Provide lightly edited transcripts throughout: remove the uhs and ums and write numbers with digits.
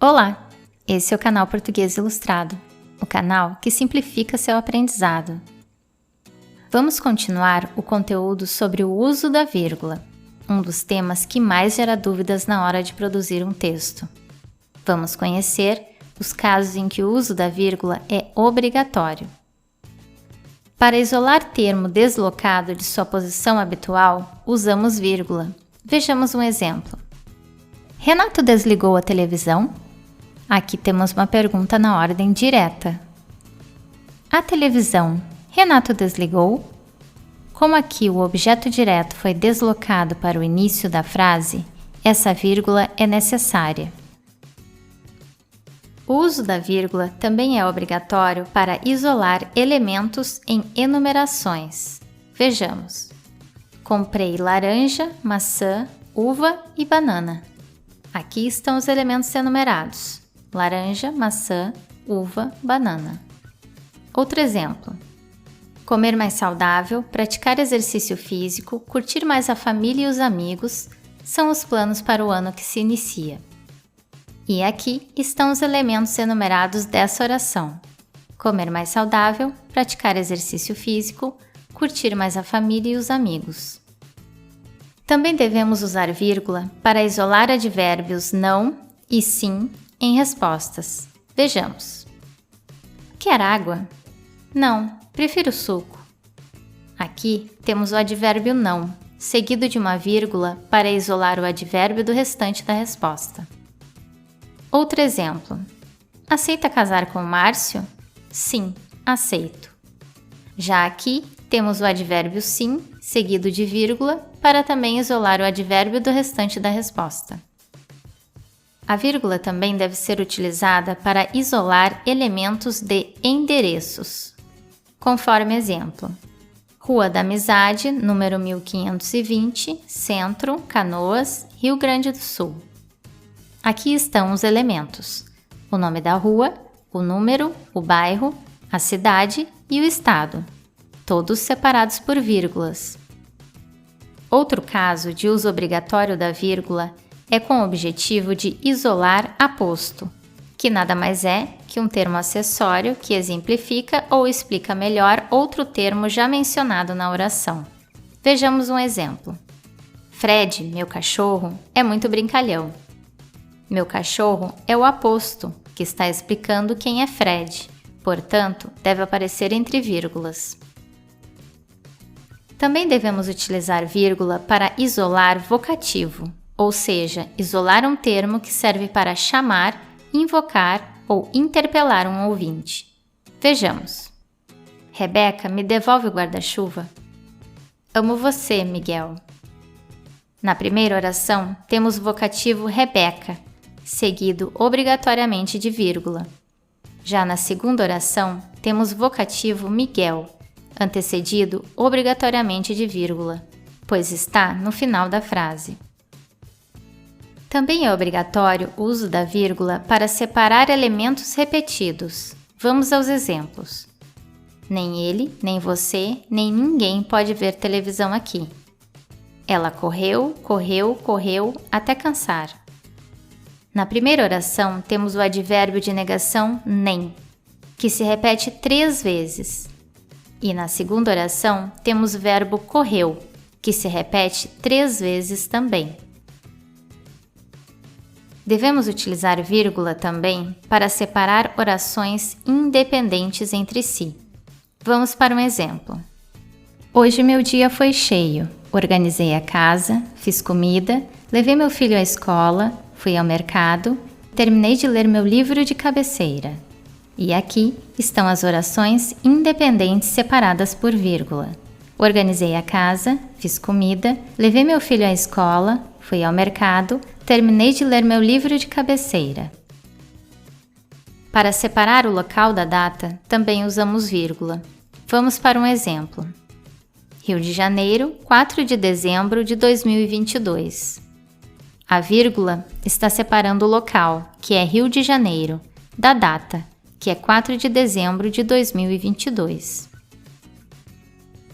Olá! Esse é o canal Português Ilustrado, o canal que simplifica seu aprendizado. Vamos continuar o conteúdo sobre o uso da vírgula, um dos temas que mais gera dúvidas na hora de produzir um texto. Vamos conhecer os casos em que o uso da vírgula é obrigatório. Para isolar termo deslocado de sua posição habitual, usamos vírgula. Vejamos um exemplo. Renato desligou a televisão? Aqui temos uma pergunta na ordem direta. A televisão, Renato desligou? Como aqui o objeto direto foi deslocado para o início da frase, essa vírgula é necessária. O uso da vírgula também é obrigatório para isolar elementos em enumerações. Vejamos. Comprei laranja, maçã, uva e banana. Aqui estão os elementos enumerados. Laranja, maçã, uva, banana. Outro exemplo. Comer mais saudável, praticar exercício físico, curtir mais a família e os amigos são os planos para o ano que se inicia. E aqui estão os elementos enumerados dessa oração. Comer mais saudável, praticar exercício físico, curtir mais a família e os amigos. Também devemos usar vírgula para isolar advérbios não e sim em respostas. Vejamos. Quer água? Não, prefiro suco. Aqui temos o advérbio não, seguido de uma vírgula para isolar o advérbio do restante da resposta. Outro exemplo. Aceita casar com Márcio? Sim, aceito. Já aqui temos o advérbio sim, seguido de vírgula, para também isolar o advérbio do restante da resposta. A vírgula também deve ser utilizada para isolar elementos de endereços. Conforme exemplo. Rua da Amizade, número 1520, Centro, Canoas, Rio Grande do Sul. Aqui estão os elementos: o nome da rua, o número, o bairro, a cidade e o estado, todos separados por vírgulas. Outro caso de uso obrigatório da vírgula é com o objetivo de isolar aposto, que nada mais é que um termo acessório que exemplifica ou explica melhor outro termo já mencionado na oração. Vejamos um exemplo. Fred, meu cachorro, é muito brincalhão. Meu cachorro é o aposto, que está explicando quem é Fred, portanto, deve aparecer entre vírgulas. Também devemos utilizar vírgula para isolar vocativo, ou seja, isolar um termo que serve para chamar, invocar ou interpelar um ouvinte. Vejamos. Rebeca, me devolve o guarda-chuva? Amo você, Miguel. Na primeira oração, temos o vocativo Rebeca, seguido obrigatoriamente de vírgula. Já na segunda oração, temos o vocativo Miguel, antecedido obrigatoriamente de vírgula, pois está no final da frase. Também é obrigatório o uso da vírgula para separar elementos repetidos. Vamos aos exemplos. Nem ele, nem você, nem ninguém pode ver televisão aqui. Ela correu, correu, correu até cansar. Na primeira oração, temos o advérbio de negação nem, que se repete 3 vezes. E na segunda oração, temos o verbo correu, que se repete 3 vezes também. Devemos utilizar vírgula também para separar orações independentes entre si. Vamos para um exemplo. Hoje meu dia foi cheio. Organizei a casa, fiz comida, levei meu filho à escola, fui ao mercado, terminei de ler meu livro de cabeceira. E aqui estão as orações independentes separadas por vírgula. Organizei a casa, fiz comida, levei meu filho à escola, fui ao mercado, terminei de ler meu livro de cabeceira. Para separar o local da data, também usamos vírgula. Vamos para um exemplo. Rio de Janeiro, 4 de dezembro de 2022. A vírgula está separando o local, que é Rio de Janeiro, da data, que é 4 de dezembro de 2022.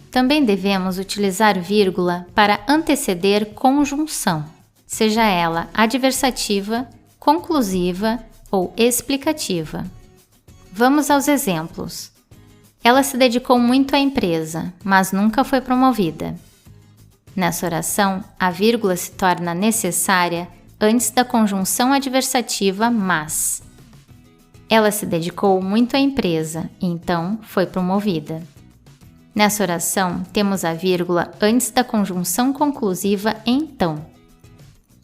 Também devemos utilizar vírgula para anteceder conjunção, seja ela adversativa, conclusiva, ou explicativa. Vamos aos exemplos. Ela se dedicou muito à empresa, mas nunca foi promovida. Nessa oração, a vírgula se torna necessária antes da conjunção adversativa mas. Ela se dedicou muito à empresa, então foi promovida. Nessa oração, temos a vírgula antes da conjunção conclusiva então.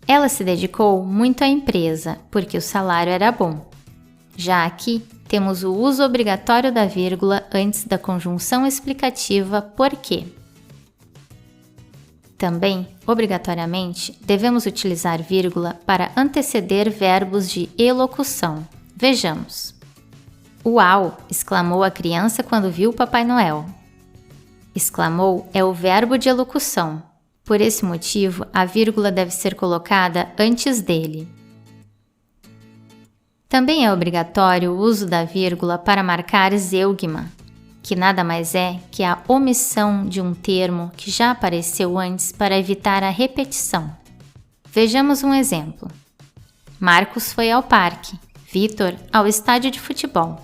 Ela se dedicou muito à empresa, porque o salário era bom. Já aqui, temos o uso obrigatório da vírgula antes da conjunção explicativa porque. Também, obrigatoriamente, devemos utilizar vírgula para anteceder verbos de elocução. Vejamos. Uau! Exclamou a criança quando viu o Papai Noel. Exclamou é o verbo de elocução. Por esse motivo, a vírgula deve ser colocada antes dele. Também é obrigatório o uso da vírgula para marcar zeugma, que nada mais é que a omissão de um termo que já apareceu antes para evitar a repetição. Vejamos um exemplo. Marcos foi ao parque, Vitor ao estádio de futebol.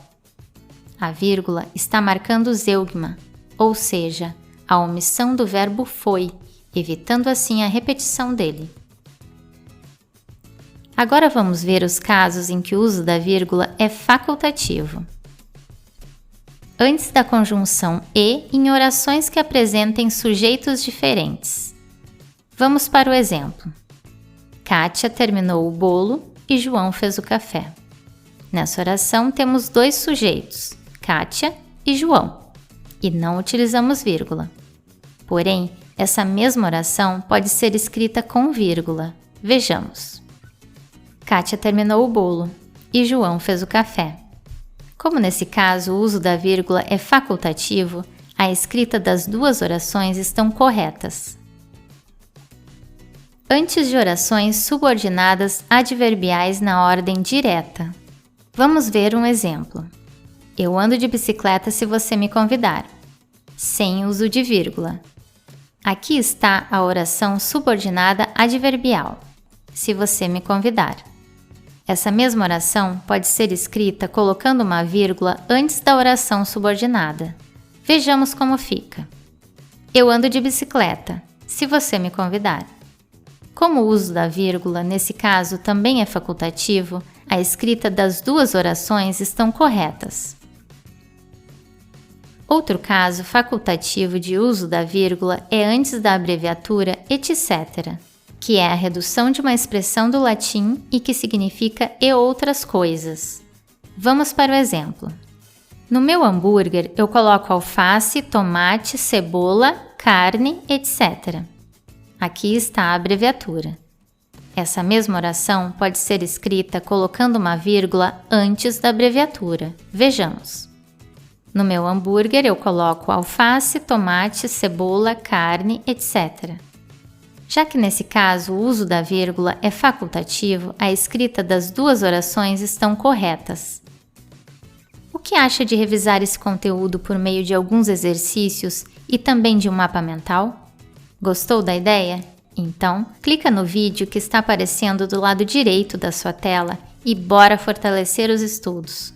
A vírgula está marcando o zeugma, ou seja, a omissão do verbo foi, evitando assim a repetição dele. Agora vamos ver os casos em que o uso da vírgula é facultativo. Antes da conjunção e em orações que apresentem sujeitos diferentes. Vamos para o exemplo. Kátia terminou o bolo e João fez o café. Nessa oração temos dois sujeitos, Kátia e João, e não utilizamos vírgula. Porém, essa mesma oração pode ser escrita com vírgula. Vejamos. Kátia terminou o bolo e João fez o café. Como nesse caso o uso da vírgula é facultativo, a escrita das duas orações estão corretas. Antes de orações subordinadas adverbiais na ordem direta. Vamos ver um exemplo. Eu ando de bicicleta se você me convidar. Sem uso de vírgula. Aqui está a oração subordinada adverbial. Se você me convidar. Essa mesma oração pode ser escrita colocando uma vírgula antes da oração subordinada. Vejamos como fica. Eu ando de bicicleta, se você me convidar. Como o uso da vírgula, nesse caso, também é facultativo, a escrita das duas orações estão corretas. Outro caso facultativo de uso da vírgula é antes da abreviatura etc., que é a redução de uma expressão do latim e que significa e outras coisas. Vamos para o exemplo. No meu hambúrguer eu coloco alface, tomate, cebola, carne, etc. Aqui está a abreviatura. Essa mesma oração pode ser escrita colocando uma vírgula antes da abreviatura. Vejamos. No meu hambúrguer eu coloco alface, tomate, cebola, carne, etc. Já que nesse caso o uso da vírgula é facultativo, a escrita das duas orações estão corretas. O que acha de revisar esse conteúdo por meio de alguns exercícios e também de um mapa mental? Gostou da ideia? Então, clica no vídeo que está aparecendo do lado direito da sua tela e bora fortalecer os estudos!